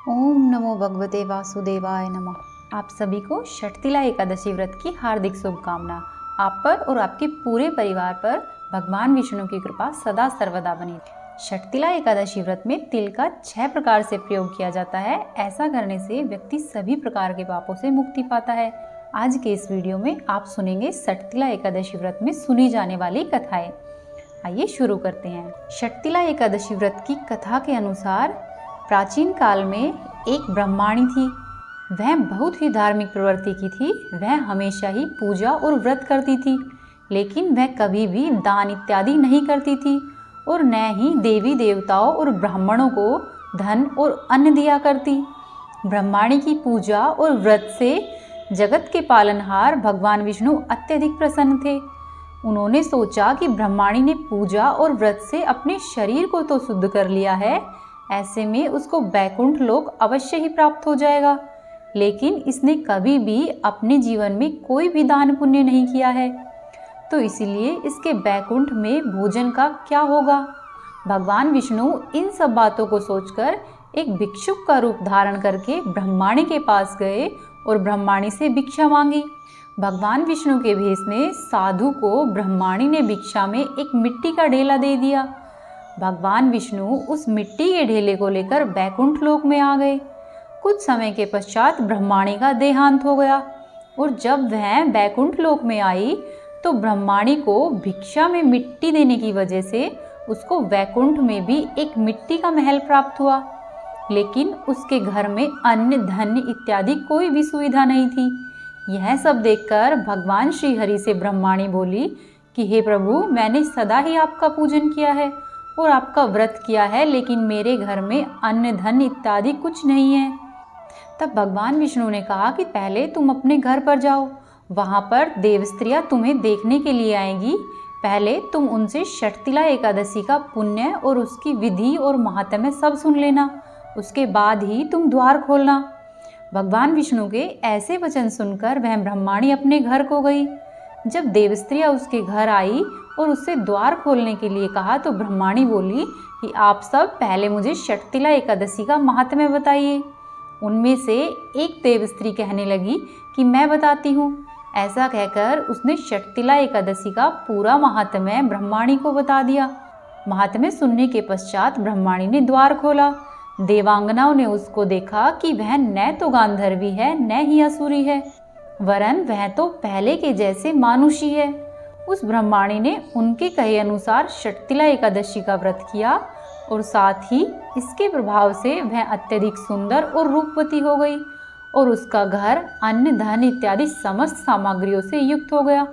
ओम नमो भगवते वासुदेवाय नमः। आप सभी को षठतिला एकादशी व्रत की हार्दिक शुभकामना। आप पर और आपके पूरे परिवार पर भगवान विष्णु की कृपा सदा सर्वदा बनी। षठतिला एकादशी व्रत में तिल का 6 प्रकार से प्रयोग किया जाता है। ऐसा करने से व्यक्ति सभी प्रकार के पापों से मुक्ति पाता है। आज के इस वीडियो में आप सुनेंगे षठतिला एकादशी व्रत में सुनी जाने वाली कथाएं। आइए शुरू करते हैं। षठतिला एकादशी व्रत की कथा के अनुसार प्राचीन काल में एक ब्रह्माणी थी। वह बहुत ही धार्मिक प्रवृत्ति की थी। वह हमेशा ही पूजा और व्रत करती थी, लेकिन वह कभी भी दान इत्यादि नहीं करती थी और न ही देवी देवताओं और ब्राह्मणों को धन और अन्न दिया करती। ब्रह्माणी की पूजा और व्रत से जगत के पालनहार भगवान विष्णु अत्यधिक प्रसन्न थे। उन्होंने सोचा कि ब्रह्माणी ने पूजा और व्रत से अपने शरीर को तो शुद्ध कर लिया है, ऐसे में उसको वैकुंठ लोक अवश्य ही प्राप्त हो जाएगा। लेकिन इसने कभी भी अपने जीवन में कोई भी दान पुण्य नहीं किया है, तो इसीलिए इसके वैकुंठ में भोजन का क्या होगा। भगवान विष्णु इन सब बातों को सोचकर एक भिक्षुक का रूप धारण करके ब्रह्माणी के पास गए और ब्रह्माणी से भिक्षा मांगी। भगवान विष्णु के भेष में साधु को ब्रह्माणी ने भिक्षा में एक मिट्टी का ढेला दे दिया। भगवान विष्णु उस मिट्टी के ढेले को लेकर वैकुंठ लोक में आ गए। कुछ समय के पश्चात ब्रह्माणी का देहांत हो गया और जब वह वैकुंठ लोक में आई तो ब्रह्माणी को भिक्षा में मिट्टी देने की वजह से उसको वैकुंठ में भी एक मिट्टी का महल प्राप्त हुआ, लेकिन उसके घर में अन्न धन इत्यादि कोई भी सुविधा नहीं थी। यह सब देखकर भगवान श्री हरि से ब्रह्माणी बोली कि हे प्रभु, मैंने सदा ही आपका पूजन किया है और आपका व्रत किया है, लेकिन मेरे घर में अन्न धन इत्यादि कुछ नहीं है। तब भगवान विष्णु ने कहा कि पहले तुम अपने घर पर जाओ, वहाँ पर देव स्त्रियाँ तुम्हें देखने के लिए आएंगी। पहले तुम उनसे षठतिला एकादशी का पुण्य और उसकी विधि और महात्म्य सब सुन लेना, उसके बाद ही तुम द्वार खोलना। भगवान विष्णु के ऐसे वचन सुनकर वह ब्रह्माणी अपने घर को गई। जब देव स्त्रियाँ उसके घर आई और उससे द्वार खोलने के लिए कहा तो ब्रह्माणी बोली कि आप सब पहले मुझे षठतिला एकादशी का महात्म्य बताइए। उनमें से एक देव स्त्री कहने लगी कि मैं बताती हूँ। ऐसा कहकर उसने षठतिला एकादशी का पूरा महात्म्य ब्रह्माणी को बता दिया। महात्म्य सुनने के पश्चात ब्रह्माणी ने द्वार खोला। देवांगनाओं ने उसको देखा कि वह न तो गांधर्वी है न ही असुरी है, वरन वह तो पहले के जैसे मानुषी है। उस ब्रह्माणी ने उनके कहे अनुसार षठतिला एकादशी का व्रत किया और साथ ही इसके प्रभाव से वह अत्यधिक सुंदर और रूपवती हो गई और उसका घर अन्न धन इत्यादि समस्त सामग्रियों से युक्त हो गया।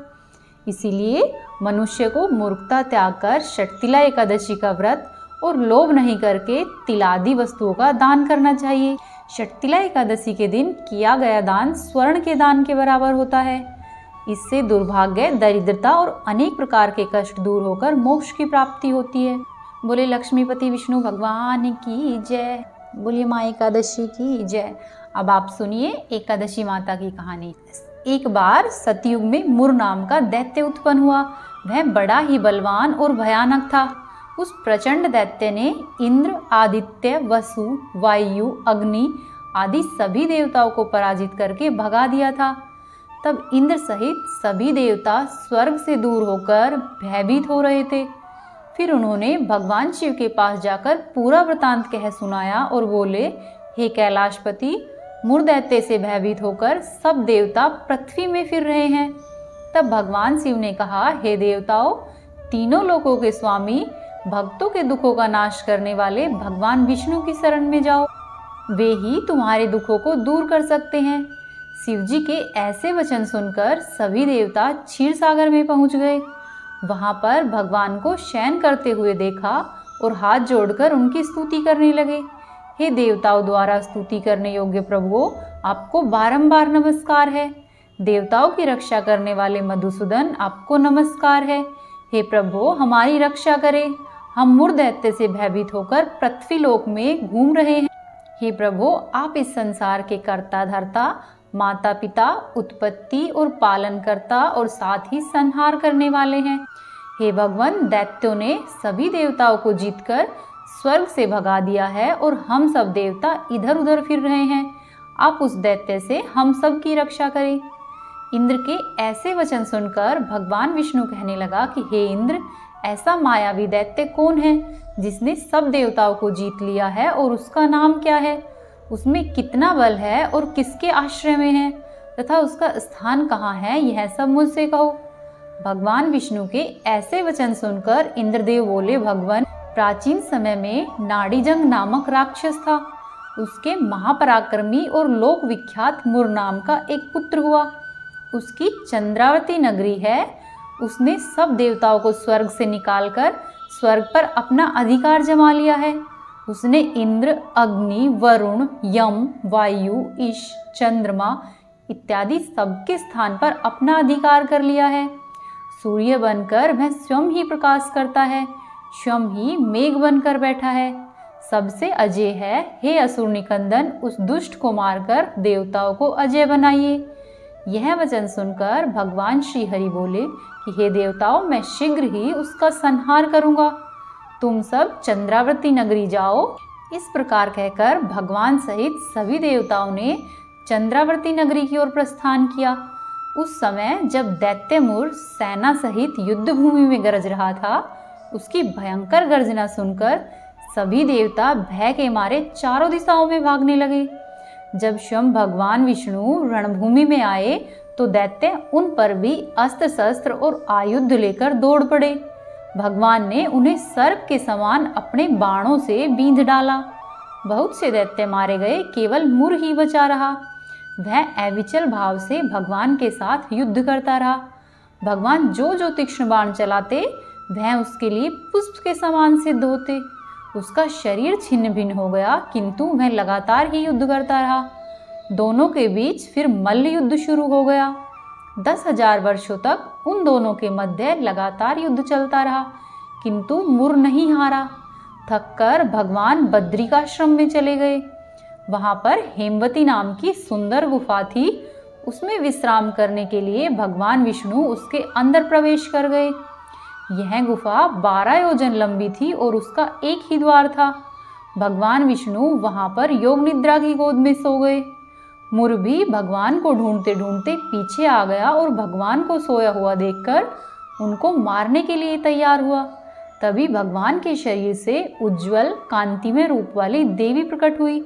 इसीलिए मनुष्य को मूर्खता त्याग कर षठतिला एकादशी का व्रत और लोभ नहीं करके तिलादि वस्तुओं का दान करना चाहिए। षठतिला एकादशी के दिन किया गया दान स्वर्ण के दान के बराबर होता है। इससे दुर्भाग्य, दरिद्रता और अनेक प्रकार के कष्ट दूर होकर मोक्ष की प्राप्ति होती है। बोले लक्ष्मीपति विष्णु भगवान की जय। बोलिए माँ एकादशी की जय। अब आप सुनिए एकादशी माता की कहानी। एक बार सतयुग में मुर नाम का दैत्य उत्पन्न हुआ। वह बड़ा ही बलवान और भयानक था। उस प्रचंड दैत्य ने इंद्र, आदित्य, वसु, वायु, अग्नि आदि सभी देवताओं को पराजित करके भगा दिया था। तब इंद्र सहित सभी देवता स्वर्ग से दूर होकर भयभीत हो रहे थे। फिर उन्होंने भगवान शिव के पास जाकर पूरा वृतांत कह सुनाया और बोले, हे कैलाशपति, मुर दैत्य से भयभीत होकर सब देवता पृथ्वी में फिर रहे हैं। तब भगवान शिव ने कहा, हे देवताओं, तीनों लोकों के स्वामी, भक्तों के दुखों का नाश करने वाले भगवान विष्णु की शरण में जाओ, वे ही तुम्हारे दुखों को दूर कर सकते हैं। शिव जी के ऐसे वचन सुनकर सभी देवता क्षीर सागर में पहुंच गए। वहां पर भगवान को शयन करते हुए देखा और हाथ जोड़कर उनकी स्तुति करने लगे। हे देवताओं द्वारा स्तुति करने योग्य प्रभु, आपको बारंबार नमस्कार है। देवताओं की रक्षा करने वाले मधुसूदन, आपको नमस्कार है। हे प्रभु, हमारी रक्षा करें, हम मुर दैत्य से भयभीत होकर पृथ्वी लोक में घूम रहे हैं। हे प्रभु, आप इस संसार के कर्ता धर्ता, माता पिता, उत्पत्ति और पालन करता और साथ ही संहार करने वाले हैं। हे भगवान, दैत्यों ने सभी देवताओं को जीतकर स्वर्ग से भगा दिया है और हम सब देवता इधर उधर फिर रहे हैं। आप उस दैत्य से हम सब की रक्षा करें। इंद्र के ऐसे वचन सुनकर भगवान विष्णु कहने लगा कि हे इंद्र, ऐसा मायावी दैत्य कौन है जिसने सब देवताओं को जीत लिया है, और उसका नाम क्या है? उसमें कितना बल है और किसके आश्रय में है, तथा उसका स्थान कहाँ है, यह सब मुझसे कहो। भगवान विष्णु के ऐसे वचन सुनकर इंद्रदेव बोले, भगवान, प्राचीन समय में नाड़ीजंग नामक राक्षस था। उसके महापराक्रमी और लोक विख्यात मुर नाम का एक पुत्र हुआ। उसकी चंद्रावती नगरी है। उसने सब देवताओं को स्वर्ग से निकालकर स्वर्ग पर अपना अधिकार जमा लिया है। उसने इंद्र, अग्नि, वरुण, यम, वायु, ईश, चंद्रमा इत्यादि सबके स्थान पर अपना अधिकार कर लिया है। सूर्य बनकर वह स्वयं ही प्रकाश करता है, स्वयं ही मेघ बनकर बैठा है, सबसे अजय है। हे असुर निकंदन, उस दुष्ट को मारकर देवताओं को अजय बनाइए। यह वचन सुनकर भगवान श्री हरि बोले कि हे देवताओं, मैं शीघ्र ही उसका संहार करूंगा। तुम सब चंद्रावती नगरी जाओ। इस प्रकार कहकर भगवान सहित सभी देवताओं ने चंद्रावती नगरी की ओर प्रस्थान किया। उस समय जब दैत्यमुर सेना सहित युद्ध भूमि में गरज रहा था, उसकी भयंकर गर्जना सुनकर सभी देवता भय के मारे चारों दिशाओं में भागने लगे। जब स्वयं भगवान विष्णु रणभूमि में आए तो दैत्य उन पर भी अस्त्र शस्त्र और आयुध लेकर दौड़ पड़े। भगवान ने उन्हें सर्प के समान अपने बाणों से बींध डाला। बहुत से दैत्य मारे गए, केवल मुर ही बचा रहा। वह अविचल भाव से भगवान के साथ युद्ध करता रहा। भगवान जो जो तीक्ष्ण बाण चलाते, वह उसके लिए पुष्प के समान सिद्ध होते। उसका शरीर छिन्न भिन्न हो गया, किंतु वह लगातार ही युद्ध करता रहा। दोनों के बीच फिर मल्ल युद्ध शुरू हो गया। 10,000 वर्षों तक उन दोनों के मध्य लगातार युद्ध चलता रहा, किंतु मुर नहीं हारा। थककर भगवान बद्रिकाश्रम में चले गए। वहां पर हेमवती नाम की सुंदर गुफा थी। उसमें विश्राम करने के लिए भगवान विष्णु उसके अंदर प्रवेश कर गए। यह गुफा 12 योजन लंबी थी और उसका एक ही द्वार था। भगवान विष्णु वहां पर योग निद्रा की गोद में सो गए। मुर भी भगवान को ढूंढते ढूंढते पीछे आ गया और भगवान को सोया हुआ देखकर उनको मारने के लिए तैयार हुआ। तभी भगवान के शरीर से उज्जवल कांतिमय रूप वाली देवी प्रकट हुई।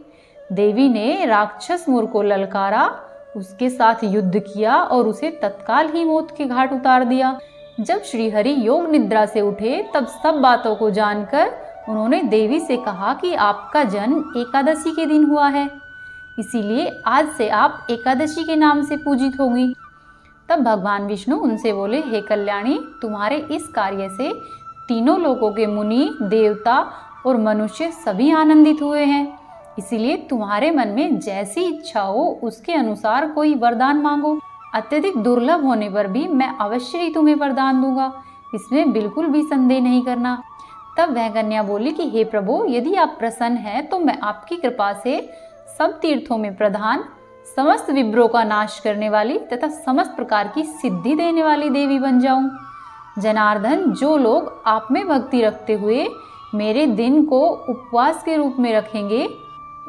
देवी ने राक्षस मुर को ललकारा, उसके साथ युद्ध किया और उसे तत्काल ही मौत के घाट उतार दिया। जब श्रीहरि योग निद्रा से उठे तब सब बातों को जानकर उन्होंने देवी से कहा कि आपका जन्म एकादशी के दिन हुआ है, इसीलिए आज से आप एकादशी के नाम से पूजित होगी। तब भगवान विष्णु उनसे बोले, हे कल्याणी, तुम्हारे इस कार्य से तीनों लोकों के मुनि, देवता और मनुष्य सभी आनंदित हुए हैं। इसीलिए तुम्हारे मन में जैसी इच्छा हो उसके अनुसार कोई वरदान मांगो। अत्यधिक दुर्लभ होने पर भी मैं अवश्य ही तुम्हें वरदान दूंगा, इसमें बिल्कुल भी संदेह नहीं करना। तब वह कन्या बोली कि हे प्रभु, यदि आप प्रसन्न हैं तो मैं आपकी कृपा से सब तीर्थों में प्रधान, समस्त विभ्रों का नाश करने वाली तथा समस्त प्रकार की सिद्धि देने वाली देवी बन जाऊं। जनार्दन, जो लोग आप में भक्ति रखते हुए मेरे दिन को उपवास के रूप में रखेंगे,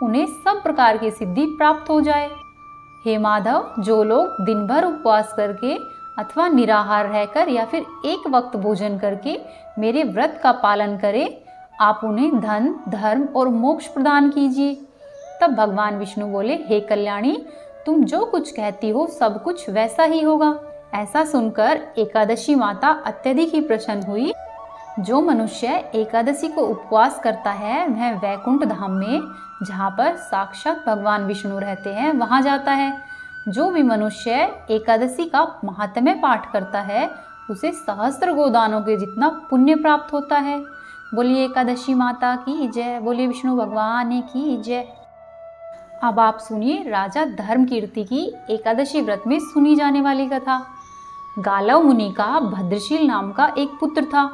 उन्हें सब प्रकार की सिद्धि प्राप्त हो जाए। हे माधव, जो लोग दिन भर उपवास करके अथवा निराहार रहकर या फिर एक वक्त भोजन करके मेरे व्रत का पालन करें, आप उन्हें धन, धर्म और मोक्ष प्रदान कीजिए। तब भगवान विष्णु बोले, हे कल्याणी, तुम जो कुछ कहती हो सब कुछ वैसा ही होगा। ऐसा सुनकर एकादशी माता अत्यधिक ही प्रसन्न हुई। जो मनुष्य एकादशी को उपवास करता है वह वैकुंठ धाम में, जहाँ पर साक्षात भगवान विष्णु रहते हैं, वहाँ जाता है। जो भी मनुष्य एकादशी का महात्म्य पाठ करता है उसे सहस्त्र गोदानों के जितना पुण्य प्राप्त होता है। बोलिए एकादशी माता की जय, बोलिए विष्णु भगवान की जय। अब आप सुनिए राजा धर्मकीर्ति की एकादशी व्रत में सुनी जाने वाली कथा। गालव मुनि का भद्रशील नाम का एक पुत्र था।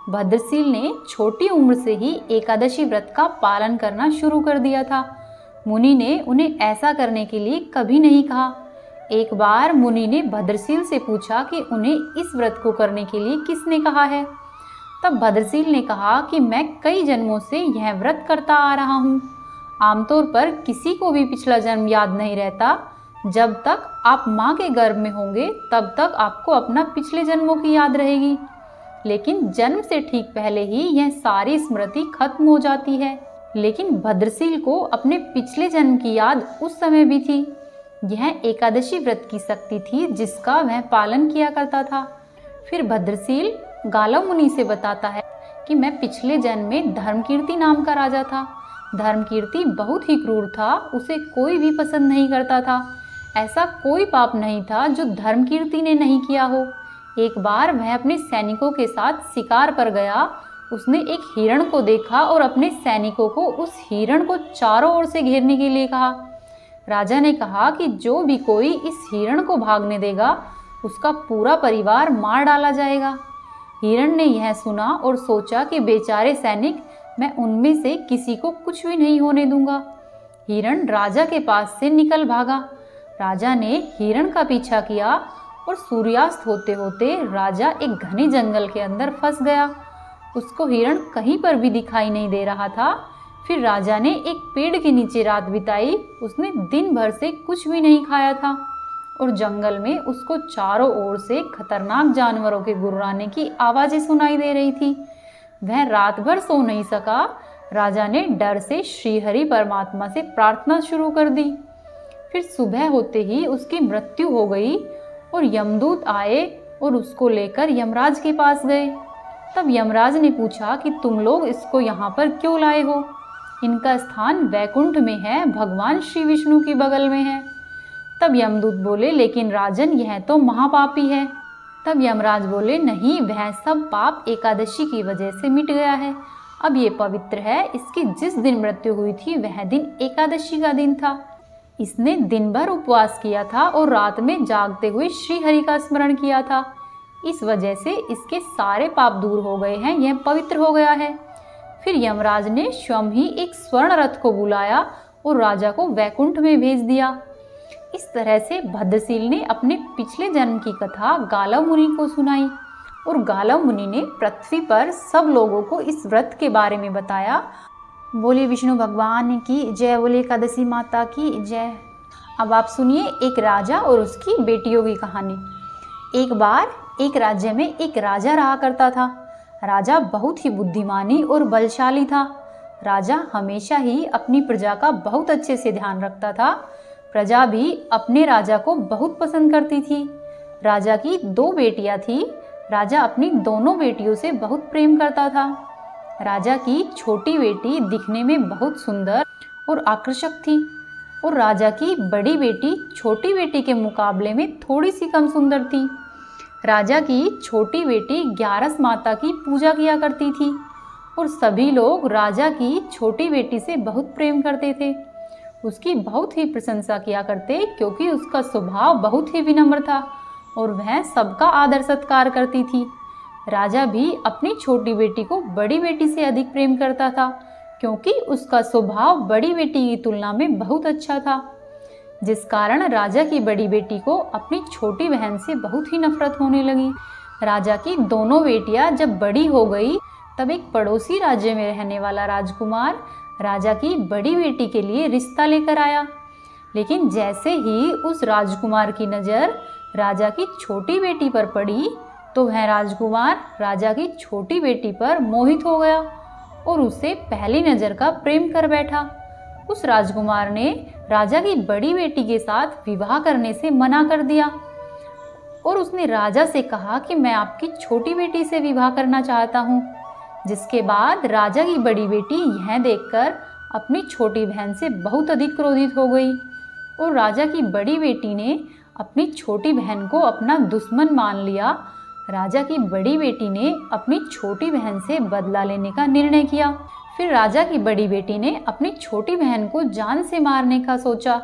भद्रशील ने छोटी उम्र से ही एकादशी व्रत का पालन करना शुरू कर दिया था। मुनि ने उन्हें ऐसा करने के लिए कभी नहीं कहा। एक बार मुनि ने भद्रशील से पूछा कि उन्हें इस व्रत को करने के लिए किसने कहा है। तब भद्रशील ने कहा कि मैं कई जन्मों से यह व्रत करता आ रहा हूँ। आमतौर पर किसी को भी पिछला जन्म याद नहीं रहता। जब तक आप माँ के गर्भ में होंगे तब तक आपको अपना पिछले जन्मों की याद रहेगी, लेकिन जन्म से ठीक पहले ही यह सारी स्मृति खत्म हो जाती है। लेकिन भद्रशील को अपने पिछले जन्म की याद उस समय भी थी। यह एकादशी व्रत की शक्ति थी जिसका वह पालन किया करता था। फिर भद्रशील गालव मुनि से बताता है कि मैं पिछले जन्म में धर्मकीर्ति नाम का राजा था। धर्मकीर्ति बहुत ही क्रूर था, उसे कोई भी पसंद नहीं करता था। ऐसा कोई पाप नहीं था जो धर्मकीर्ति ने नहीं किया हो। एक बार वह अपने सैनिकों के साथ शिकार पर गया। उसने एक हिरण को देखा और अपने सैनिकों को उस हिरण को चारों ओर से घेरने के लिए कहा। राजा ने कहा कि जो भी कोई इस हिरण को भागने देगा उसका पूरा परिवार मार डाला जाएगा। हिरण ने यह सुना और सोचा कि बेचारे सैनिक, मैं उनमें से किसी को कुछ भी नहीं होने दूंगा। हिरण राजा के पास से निकल भागा। राजा ने हिरण का पीछा किया और सूर्यास्त होते होते राजा एक घने जंगल के अंदर फंस गया। उसको हिरण कहीं पर भी दिखाई नहीं दे रहा था। फिर राजा ने एक पेड़ के नीचे रात बिताई। उसने दिन भर से कुछ भी नहीं खाया था और जंगल में उसको चारों ओर से खतरनाक जानवरों के गुर्राने की आवाज़ें सुनाई दे रही थी। वह रात भर सो नहीं सका। राजा ने डर से श्रीहरि परमात्मा से प्रार्थना शुरू कर दी। फिर सुबह होते ही उसकी मृत्यु हो गई और यमदूत आए और उसको लेकर यमराज के पास गए। तब यमराज ने पूछा कि तुम लोग इसको यहाँ पर क्यों लाए हो? इनका स्थान वैकुंठ में है, भगवान श्री विष्णु की बगल में है। तब यमदूत बोले, लेकिन राजन यह तो महापापी है। तब यमराज बोले, नहीं, वह सब पाप एकादशी की वजह से मिट गया है। अब ये पवित्र है। इसकी जिस दिन मृत्यु हुई थी वह दिन एकादशी का दिन था। इसने दिन भर उपवास किया था और रात में जागते हुए श्री हरि का स्मरण किया था। इस वजह से इसके सारे पाप दूर हो गए हैं, यह पवित्र हो गया है। फिर यमराज ने स्वयं ही एक स्वर्ण रथ को बुलाया और राजा को वैकुंठ में भेज दिया। इस तरह से भद्रशील ने अपने पिछले जन्म की कथा गालव मुनि को सुनाई और गालव मुनि ने पृथ्वी पर सब लोगों को इस व्रत के बारे में बताया। बोले विष्णु भगवान की जय, बोले एकादशी माता की जय। अब आप सुनिए एक राजा और उसकी बेटियों की कहानी। एक बार एक राज्य में एक राजा रहा करता था। राजा बहुत ही बुद्धिमानी और बलशाली था। राजा हमेशा ही अपनी प्रजा का बहुत अच्छे से ध्यान रखता था। प्रजा भी अपने राजा को बहुत पसंद करती थी। राजा की 2 बेटियां थी। राजा अपनी दोनों बेटियों से बहुत प्रेम करता था। राजा की छोटी बेटी दिखने में बहुत सुंदर और आकर्षक थी और राजा की बड़ी बेटी छोटी बेटी के मुकाबले में थोड़ी सी कम सुंदर थी। राजा की छोटी बेटी ग्यारस माता की पूजा किया करती थी और सभी लोग राजा की छोटी बेटी से बहुत प्रेम करते थे। उसकी बहुत ही प्रशंसा किया करते क्योंकि उसका स्वभाव बहुत ही विनम्र था और वह सबका आदर सत्कार करती थी। राजा भी अपनी छोटी बेटी को बड़ी बेटी से अधिक प्रेम करता था क्योंकि उसका स्वभाव बड़ी बेटी की तुलना में बहुत अच्छा था, जिस कारण राजा की बड़ी बेटी को अपनी छोटी बहन से बहुत ही नफरत होने लगी। राजा की दोनों बेटियां जब बड़ी हो गई तब एक पड़ोसी राज्य में रहने वाला राजकुमार राजा की बड़ी बेटी के लिए रिश्ता लेकर आया। लेकिन जैसे ही उस राजकुमार की नज़र राजा की छोटी बेटी पर पड़ी तो वह राजकुमार राजा की छोटी बेटी पर मोहित हो गया और उसे पहली नज़र का प्रेम कर बैठा। उस राजकुमार ने राजा की बड़ी बेटी के साथ विवाह करने से मना कर दिया और उसने राजा से कहा कि मैं आपकी छोटी बेटी से विवाह करना चाहता हूँ। जिसके बाद राजा की बड़ी बेटी यह देखकर अपनी छोटी बहन से बहुत अधिक क्रोधित हो गई और राजा की बड़ी बेटी ने अपनी छोटी बहन को अपना दुश्मन मान लिया। राजा की बड़ी बेटी ने अपनी छोटी बहन से बदला लेने का निर्णय किया। फिर राजा की बड़ी बेटी ने अपनी छोटी बहन को जान से मारने का सोचा।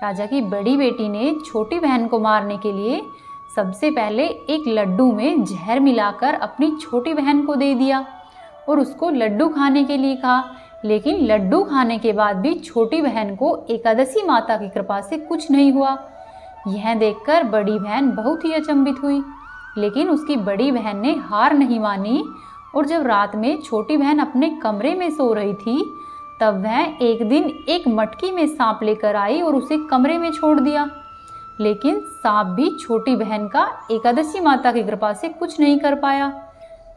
राजा की बड़ी बेटी ने छोटी बहन को मारने के लिए सबसे पहले एक लड्डू में जहर मिलाकर अपनी छोटी बहन को दे दिया और उसको लड्डू खाने के लिए कहा। लेकिन लड्डू खाने के बाद भी छोटी बहन को एकादशी माता की कृपा से कुछ नहीं हुआ। यह देखकर बड़ी बहन बहुत ही अचंभित हुई, लेकिन उसकी बड़ी बहन ने हार नहीं मानी और जब रात में छोटी बहन अपने कमरे में सो रही थी, तब वह एक दिन एक मटकी में सांप लेकर आई और उसे कमरे में छोड़ दिया। लेकिन सांप भी छोटी बहन का एकादशी माता की कृपा से कुछ नहीं कर पाया।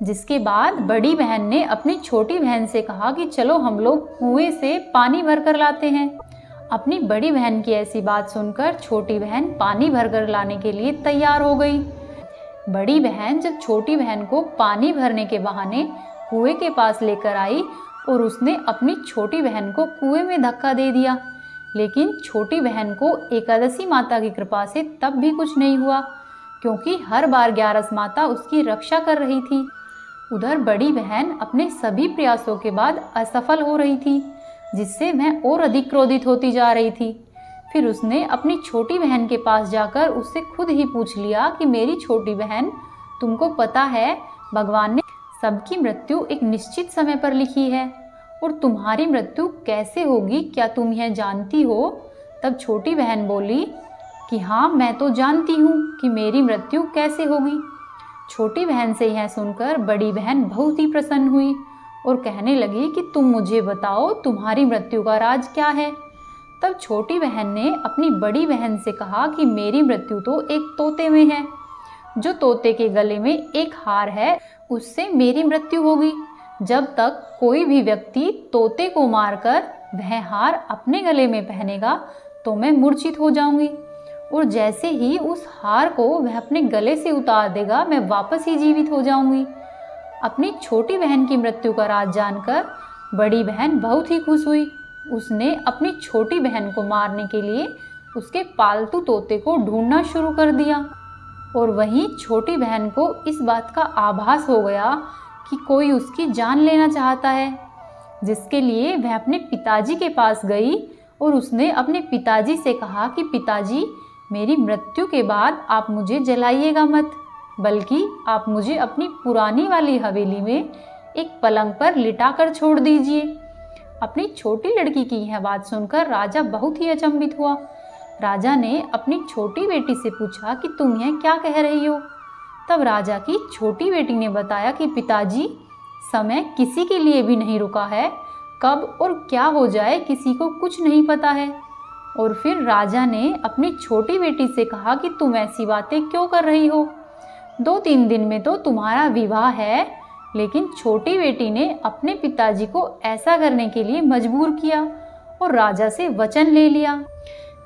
जिसके बाद बड़ी बहन ने अपनी छोटी बहन से कहा कि चलो हम लोग कुएं से पानी भर कर लाते हैं। अपनी बड़ी बहन की ऐसी बात सुनकर छोटी बहन पानी भरकर लाने के लिए तैयार हो गई। बड़ी बहन जब छोटी बहन को पानी भरने के बहाने कुएं के पास लेकर आई और उसने अपनी छोटी बहन को कुएं में धक्का दे दिया, लेकिन छोटी बहन को एकादशी माता की कृपा से तब भी कुछ नहीं हुआ, क्योंकि हर बार ग्यारस माता उसकी रक्षा कर रही थी। उधर बड़ी बहन अपने सभी प्रयासों के बाद असफल हो रही थी, जिससे वह और अधिक क्रोधित होती जा रही थी। फिर उसने अपनी छोटी बहन के पास जाकर उससे खुद ही पूछ लिया कि मेरी छोटी बहन, तुमको पता है भगवान ने सबकी मृत्यु एक निश्चित समय पर लिखी है, और तुम्हारी मृत्यु कैसे होगी क्या तुम यह जानती हो? तब छोटी बहन बोली कि हाँ, मैं तो जानती हूँ कि मेरी मृत्यु कैसे होगी। छोटी बहन से यह सुनकर बड़ी बहन बहुत ही प्रसन्न हुई और कहने लगी कि तुम मुझे बताओ तुम्हारी मृत्यु का राज क्या है। तब छोटी बहन ने अपनी बड़ी बहन से कहा कि मेरी मृत्यु तो एक तोते में है। जो तोते के गले में एक हार है, उससे मेरी मृत्यु होगी। जब तक कोई भी व्यक्ति तोते को मारकर वह हार अपने गले में पहनेगा तो मैं मूर्छित हो जाऊंगी, और जैसे ही उस हार को वह अपने गले से उतार देगा मैं वापस ही जीवित हो जाऊंगी। अपनी छोटी बहन की मृत्यु का राज जानकर बड़ी बहन बहुत ही खुश हुई। उसने अपनी छोटी बहन को मारने के लिए उसके पालतू तोते को ढूंढना शुरू कर दिया, और वहीं छोटी बहन को इस बात का आभास हो गया कि कोई उसकी जान लेना चाहता है, जिसके लिए वह अपने पिताजी के पास गई और उसने अपने पिताजी से कहा कि पिताजी, मेरी मृत्यु के बाद आप मुझे जलाइएगा मत, बल्कि आप मुझे अपनी पुरानी वाली हवेली में एक पलंग पर लिटा कर छोड़ दीजिए। अपनी छोटी लड़की की यह बात सुनकर राजा बहुत ही अचंभित हुआ। राजा ने अपनी छोटी बेटी से पूछा कि तुम यह क्या कह रही हो? तब राजा की छोटी बेटी ने बताया कि पिताजी, समय किसी के लिए भी नहीं रुका है, कब और क्या हो जाए किसी को कुछ नहीं पता है। और फिर राजा ने अपनी छोटी बेटी से कहा कि तुम ऐसी बातें क्यों कर रही हो? 2-3 दिन में तो तुम्हारा विवाह है। लेकिन छोटी बेटी ने अपने पिताजी को ऐसा करने के लिए मजबूर किया और राजा से वचन ले लिया।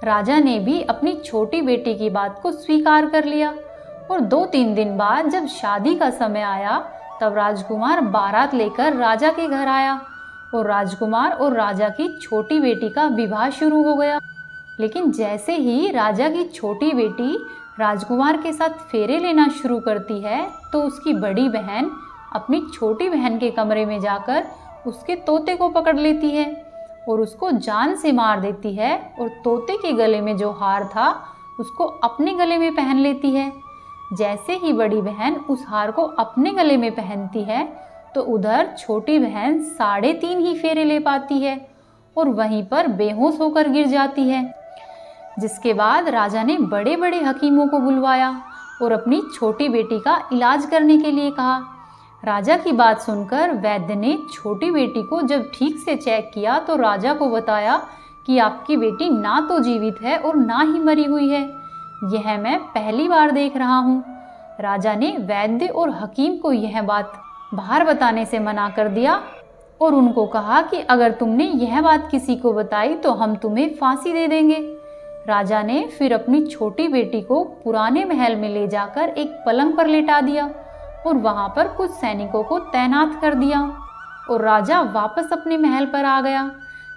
राजा ने भी अपनी छोटी बेटी की बात को स्वीकार कर लिया, और 2-3 दिन बाद जब शादी का समय आया तब राजकुमार बारात लेकर राजा के घर आया, और राजकुमार और राजा की छोटी बेटी का विवाह शुरू हो गया। लेकिन जैसे ही राजा की छोटी बेटी राजकुमार के साथ फेरे लेना शुरू करती है तो उसकी बड़ी बहन अपनी छोटी बहन के कमरे में जाकर उसके तोते को पकड़ लेती है और उसको जान से मार देती है, और तोते के गले में जो हार था उसको अपने गले में पहन लेती है। जैसे ही बड़ी बहन उस हार को अपने गले में पहनती है तो उधर छोटी बहन 3.5 ही फेरे ले पाती है और वहीं पर बेहोश होकर गिर जाती है। जिसके बाद राजा ने बड़े बड़े हकीमों को बुलवाया और अपनी छोटी बेटी का इलाज करने के लिए कहा। राजा की बात सुनकर वैद्य ने छोटी बेटी को जब ठीक से चेक किया तो राजा को बताया कि आपकी बेटी ना तो जीवित है और ना ही मरी हुई है। यह मैं पहली बार देख रहा हूँ। राजा ने वैद्य और हकीम को यह बात बाहर बताने से मना कर दिया और उनको कहा कि अगर तुमने यह बात किसी को बताई तो हम तुम्हें फांसी दे देंगे। राजा ने फिर अपनी छोटी बेटी को पुराने महल में ले जाकर एक पलंग पर लेटा दिया और वहां पर कुछ सैनिकों को तैनात कर दिया, और राजा वापस अपने महल पर आ गया।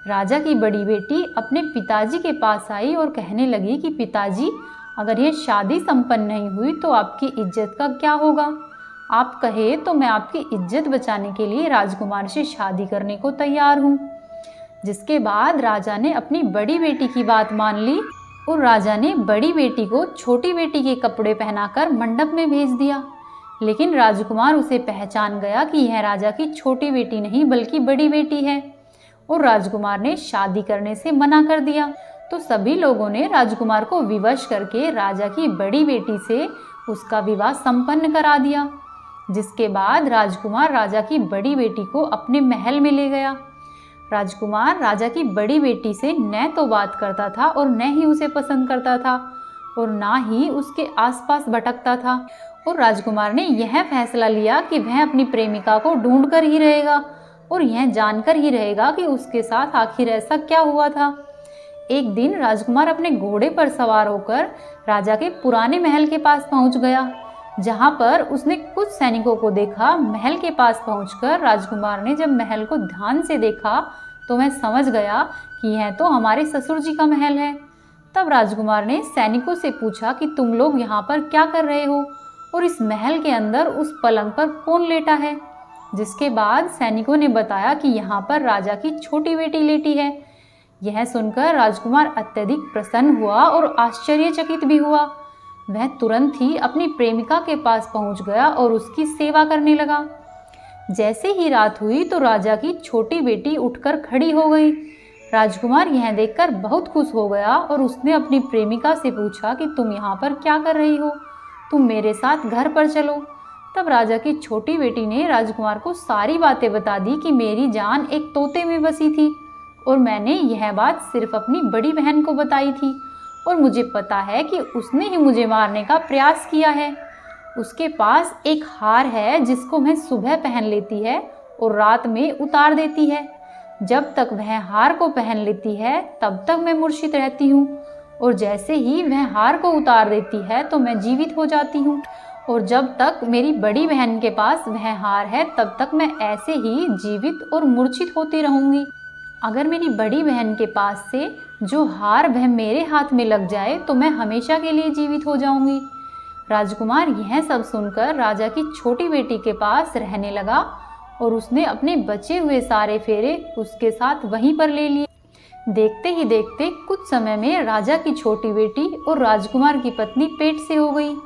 राजा की बड़ी बेटी अपने पिताजी के पास आई और कहने लगी कि पिताजी, अगर यह शादी संपन्न नहीं हुई तो आपकी इज्जत का क्या होगा? आप कहे तो मैं आपकी इज्जत बचाने के लिए राजकुमार से शादी करने को तैयार हूँ। जिसके बाद राजा ने अपनी बड़ी बेटी की बात मान ली और राजा ने बड़ी बेटी को छोटी बेटी के कपड़े पहनाकर मंडप में भेज दिया। लेकिन राजकुमार उसे पहचान गया कि यह राजा की छोटी बेटी नहीं बल्कि बड़ी बेटी है, और राजकुमार ने शादी करने से मना कर दिया। तो सभी लोगों ने राजकुमार को विवश करके राजा की बड़ी बेटी से उसका विवाह संपन्न करा दिया। जिसके बाद राजकुमार राजा की बड़ी बेटी को अपने महल में ले गया। राजकुमार राजा की बड़ी बेटी से न तो बात करता था और न ही उसे पसंद करता था और ना ही उसके आसपास भटकता था। और राजकुमार ने यह फैसला लिया कि वह अपनी प्रेमिका को ढूंढ कर ही रहेगा और यह जानकर ही रहेगा कि उसके साथ आखिर ऐसा क्या हुआ था। एक दिन राजकुमार अपने घोड़े पर सवार होकर राजा के पुराने महल के पास पहुंच गया, जहां पर उसने कुछ सैनिकों को देखा। महल के पास पहुंचकर राजकुमार ने जब महल को ध्यान से देखा तो वह समझ गया कि यह तो हमारे ससुर जी का महल है। तब राजकुमार ने सैनिकों से पूछा कि तुम लोग यहाँ पर क्या कर रहे हो और इस महल के अंदर उस पलंग पर कौन लेटा है। जिसके बाद सैनिकों ने बताया कि यहाँ पर राजा की छोटी बेटी लेटी है। यह सुनकर राजकुमार अत्यधिक प्रसन्न हुआ और आश्चर्यचकित भी हुआ। वह तुरंत ही अपनी प्रेमिका के पास पहुंच गया और उसकी सेवा करने लगा। जैसे ही रात हुई तो राजा की छोटी बेटी उठकर खड़ी हो गई। राजकुमार यह देखकर बहुत खुश हो गया और उसने अपनी प्रेमिका से पूछा कि तुम यहाँ पर क्या कर रही हो, तुम मेरे साथ घर पर चलो। तब राजा की छोटी बेटी ने राजकुमार को सारी बातें बता दी कि मेरी जान एक तोते में बसी थी और मैंने यह बात सिर्फ अपनी बड़ी बहन को बताई थी और मुझे पता है कि उसने ही मुझे मारने का प्रयास किया है। उसके पास एक हार है जिसको वह सुबह पहन लेती है और रात में उतार देती है। जब तक वह हार को पहन लेती है तब तक मैं मूर्छित रहती हूँ और जैसे ही वह हार को उतार देती है तो मैं जीवित हो जाती हूँ और जब तक मेरी बड़ी बहन के पास वह हार है तब तक मैं ऐसे ही जीवित और मूर्छित होती रहूँगी। अगर मेरी बड़ी बहन के पास से जो हार वह मेरे हाथ में लग जाए तो मैं हमेशा के लिए जीवित हो जाऊँगी। राजकुमार यह सब सुनकर राजा की छोटी बेटी के पास रहने लगा और उसने अपने बचे हुए सारे फेरे उसके साथ वहीं पर ले लिए। देखते ही देखते कुछ समय में राजा की छोटी बेटी और राजकुमार की पत्नी पेट से हो गई।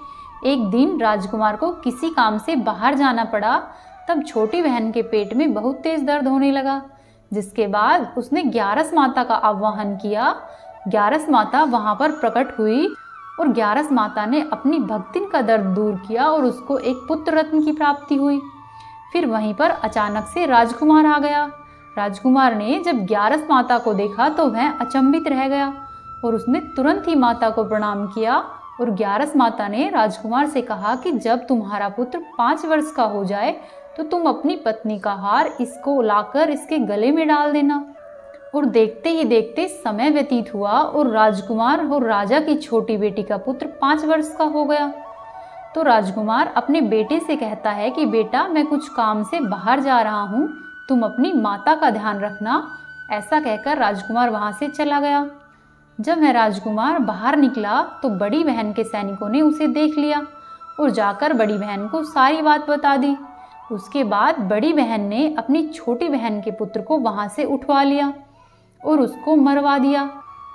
एक दिन राजकुमार को किसी काम से बाहर जाना पड़ा। तब छोटी बहन के पेट में बहुत तेज दर्द होने लगा, जिसके बाद उसने ग्यारस माता का आह्वान किया। ग्यारस माता वहां पर प्रकट हुई और ग्यारस माता ने अपनी भक्तिन का दर्द दूर किया और उसको एक पुत्र रत्न की प्राप्ति हुई। फिर वहीं पर अचानक से राजकुमार आ गया। राजकुमार ने जब ग्यारस माता को देखा तो वह अचंभित रह गया और उसने तुरंत ही माता को प्रणाम किया और ग्यारस माता ने राजकुमार से कहा कि जब तुम्हारा पुत्र 5 वर्ष का हो जाए तो तुम अपनी पत्नी का हार इसको लाकर इसके गले में डाल देना। और देखते ही देखते समय व्यतीत हुआ और राजकुमार और राजा की छोटी बेटी का पुत्र 5 वर्ष का हो गया। तो राजकुमार अपने बेटे से कहता है कि बेटा, मैं कुछ काम से बाहर जा रहा हूँ, तुम अपनी माता का ध्यान रखना। ऐसा कहकर राजकुमार वहाँ से चला गया। जब वह राजकुमार बाहर निकला तो बड़ी बहन के सैनिकों ने उसे देख लिया और जाकर बड़ी बहन को सारी बात बता दी। उसके बाद बड़ी बहन ने अपनी छोटी बहन के पुत्र को वहाँ से उठवा लिया और उसको मरवा दिया।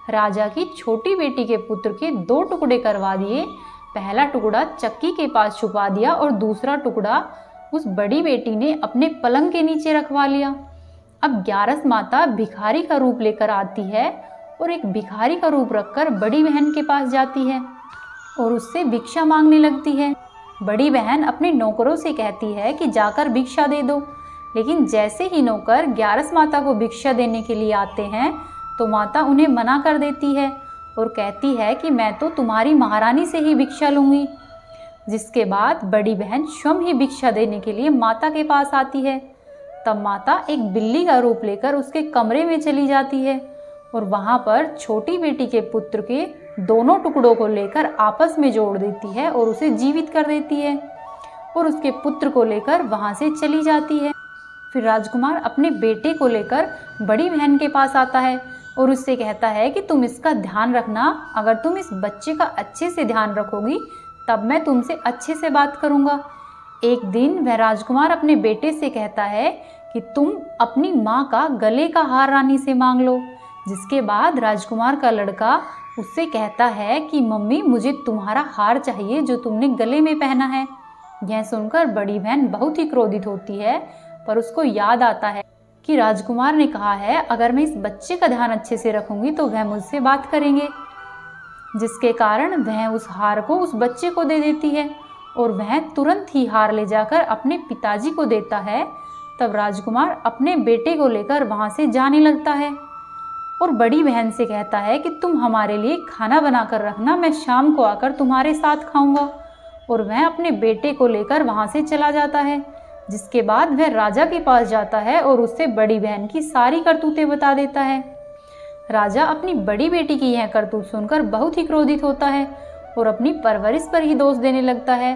राजा की छोटी बेटी के पुत्र के 2 टुकड़े करवा दिए। पहला टुकड़ा चक्की के पास छुपा दिया और दूसरा टुकड़ा उस बड़ी बेटी ने अपने पलंग के नीचे रखवा लिया। अब ग्यारस माता भिखारी का रूप लेकर आती है और एक भिखारी का रूप रखकर बड़ी बहन के पास जाती है और उससे भिक्षा मांगने लगती है। बड़ी बहन अपने नौकरों से कहती है कि जाकर भिक्षा दे दो, लेकिन जैसे ही नौकर ग्यारस माता को भिक्षा देने के लिए आते हैं तो माता उन्हें मना कर देती है और कहती है कि मैं तो तुम्हारी महारानी से ही भिक्षा लूँगी। जिसके बाद बड़ी बहन स्वयं ही भिक्षा देने के लिए माता के पास आती है। तब माता एक बिल्ली का रूप लेकर उसके कमरे में चली जाती है और वहाँ पर छोटी बेटी के पुत्र के दोनों टुकड़ों को लेकर आपस में जोड़ देती है और उसे जीवित कर देती है और उसके पुत्र को लेकर वहाँ से चली जाती है। फिर राजकुमार अपने बेटे को लेकर बड़ी बहन के पास आता है और उससे कहता है कि तुम इसका ध्यान रखना, अगर तुम इस बच्चे का अच्छे से ध्यान रखोगी तब मैं तुमसे अच्छे से बात करूँगा। एक दिन वह राजकुमार अपने बेटे से कहता है कि तुम अपनी माँ का गले का हार रानी से मांग लो। जिसके बाद राजकुमार का लड़का उससे कहता है कि मम्मी, मुझे तुम्हारा हार चाहिए जो तुमने गले में पहना है। यह सुनकर बड़ी बहन बहुत ही क्रोधित होती है, पर उसको याद आता है कि राजकुमार ने कहा है अगर मैं इस बच्चे का ध्यान अच्छे से रखूंगी तो वह मुझसे बात करेंगे। जिसके कारण वह उस हार को उस बच्चे को दे देती है और वह तुरंत ही हार ले जाकर अपने पिताजी को देता है। तब राजकुमार अपने बेटे को लेकर वहाँ से जाने लगता है और बड़ी बहन से कहता है कि तुम हमारे लिए खाना बनाकर रखना, मैं शाम को आकर तुम्हारे साथ खाऊंगा। और वह अपने बेटे को लेकर वहाँ से चला जाता है, जिसके बाद वह राजा के पास जाता है और उससे बड़ी बहन की सारी करतूतें बता देता है। राजा अपनी बड़ी बेटी की यह करतूत सुनकर बहुत ही क्रोधित होता है और अपनी परवरिश पर ही दोष देने लगता है।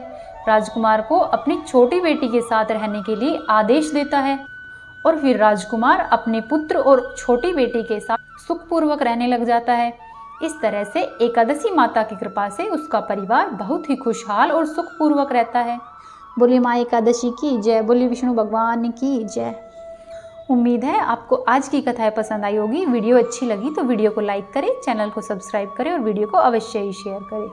राजकुमार को अपनी छोटी बेटी के साथ रहने के लिए आदेश देता है और फिर राजकुमार अपने पुत्र और छोटी बेटी के साथ सुखपूर्वक रहने लग जाता है। इस तरह से एकादशी माता की कृपा से उसका परिवार बहुत ही खुशहाल और सुखपूर्वक रहता है। बोलिए माँ एकादशी की जय, बोलिए विष्णु भगवान की जय। उम्मीद है आपको आज की कथाएं पसंद आई होगी। वीडियो अच्छी लगी तो वीडियो को लाइक करें, चैनल को सब्सक्राइब करें और वीडियो को अवश्य ही शेयर करें।